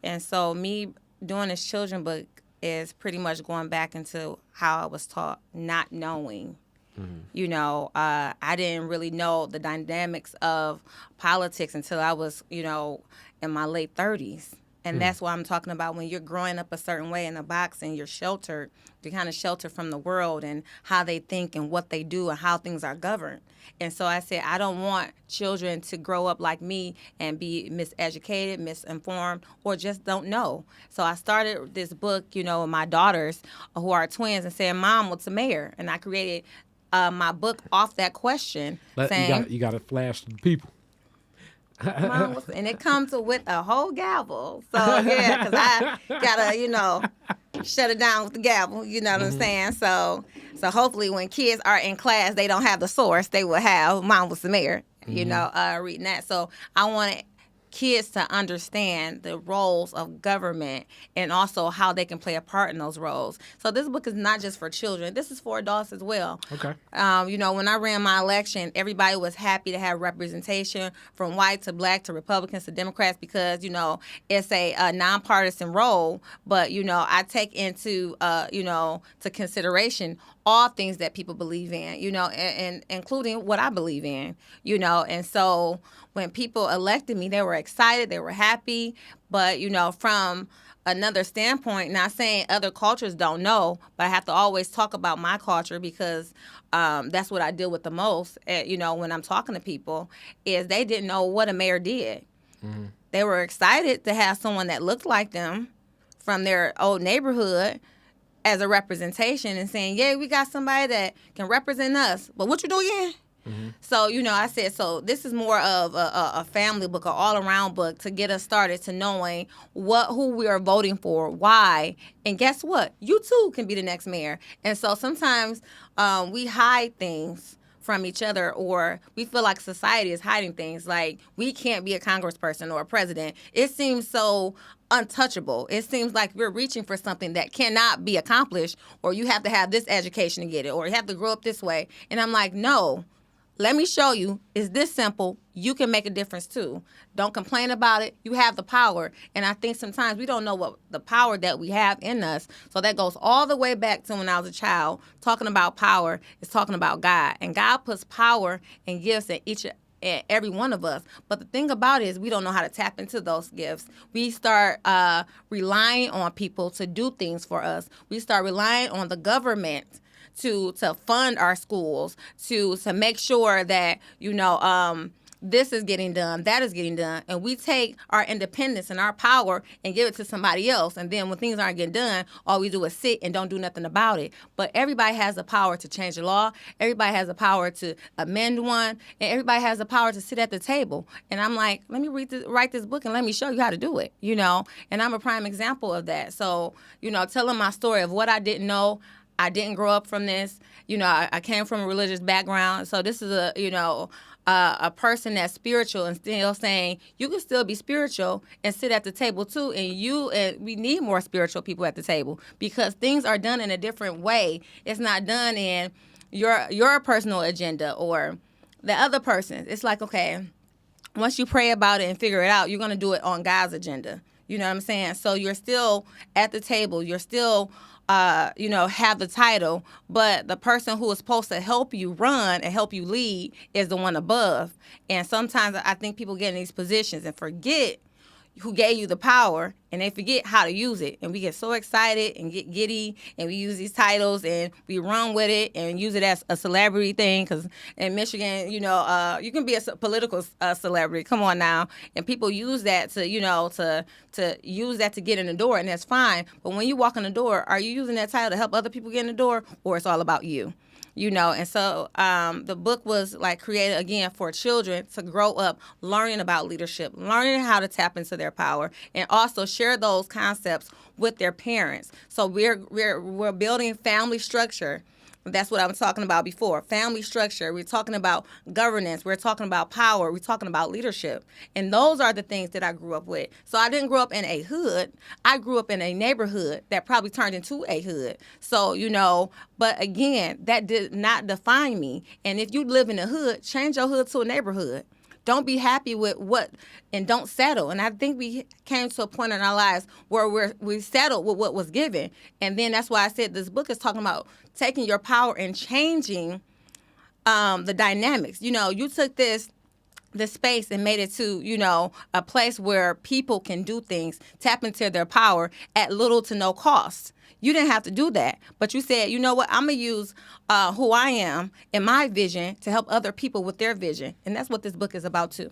And so me doing this children book is pretty much going back into how I was taught, not knowing. I didn't really know the dynamics of politics until I was, in my late 30s. And that's why I'm talking about when you're growing up a certain way in a box and you're sheltered, you're kind of sheltered from the world and how they think and what they do and how things are governed. And so I said, I don't want children to grow up like me and be miseducated, misinformed, or just don't know. So I started this book, with my daughters who are twins and saying, Mom, what's the mayor? And I created my book off that question. You got to flash the people. Mom, and it comes with a whole gavel. So, yeah, because I got to, shut it down with the gavel. You know what I'm saying? So hopefully when kids are in class, they don't have the source. They will have Mom was the mayor, reading that. So I want kids to understand the roles of government and also how they can play a part in those roles. So this book is not just for children. This is for adults as well. Okay. When I ran my election, everybody was happy to have representation from white to black to Republicans to Democrats because, it's a nonpartisan role. But, I take into, to consideration all things that people believe in, and including what I believe in, And so when people elected me, they were excited, they were happy. But, from another standpoint, not saying other cultures don't know, but I have to always talk about my culture because that's what I deal with the most, when I'm talking to people, is they didn't know what a mayor did. Mm-hmm. They were excited to have someone that looked like them from their old neighborhood as a representation and saying, yeah, we got somebody that can represent us. But what you do again? Mm-hmm. So, I said, so this is more of a family book, an all-around book to get us started to knowing who we are voting for, why. And guess what? You, too, can be the next mayor. And so sometimes we hide things from each other, or we feel like society is hiding things. Like we can't be a congressperson or a president. It seems so untouchable. It seems like we're reaching for something that cannot be accomplished, or you have to have this education to get it, or you have to grow up this way. And I'm like, no. Let me show you. It's this simple. You can make a difference, too. Don't complain about it. You have the power. And I think sometimes we don't know what the power that we have in us. So that goes all the way back to when I was a child. Talking about power is talking about God. And God puts power and gifts in each and every one of us. But the thing about it is we don't know how to tap into those gifts. We start relying on people to do things for us. We start relying on the government to fund our schools, to make sure that, this is getting done, that is getting done. And we take our independence and our power and give it to somebody else. And then when things aren't getting done, all we do is sit and don't do nothing about it. But everybody has the power to change the law. Everybody has the power to amend one. And everybody has the power to sit at the table. And I'm like, let me write this book and let me show you how to do it, And I'm a prime example of that. So, telling my story of what I didn't know. I didn't grow up from this. I came from a religious background. So this is a person that's spiritual and still saying you can still be spiritual and sit at the table too. And we need more spiritual people at the table because things are done in a different way. It's not done in your personal agenda or the other person's. It's like, okay, once you pray about it and figure it out, you're going to do it on God's agenda. You know what I'm saying? So you're still at the table. You're still have the title, but the person who is supposed to help you run and help you lead is the one above. And sometimes I think people get in these positions and forget who gave you the power, and they forget how to use it. And we get so excited and get giddy, and we use these titles, and we run with it and use it as a celebrity thing. Because in Michigan, you can be a political celebrity. Come on now. And people use that to use that to get in the door, and that's fine. But when you walk in the door, are you using that title to help other people get in the door, or it's all about you? And so the book was created again for children to grow up learning about leadership, learning how to tap into their power, and also share those concepts with their parents. So we're building family structure. That's what I was talking about before. Family structure. We're talking about governance. We're talking about power. We're talking about leadership. And those are the things that I grew up with. So I didn't grow up in a hood. I grew up in a neighborhood that probably turned into a hood. So, but again, that did not define me. And if you live in a hood, change your hood to a neighborhood. Don't be happy with what, and don't settle. And I think we came to a point in our lives where we settled with what was given. And then that's why I said this book is talking about taking your power and changing the dynamics. You took this space and made it to, a place where people can do things, tap into their power at little to no cost. You didn't have to do that. But you said, you know what, I'm going to use who I am and my vision to help other people with their vision. And that's what this book is about, too.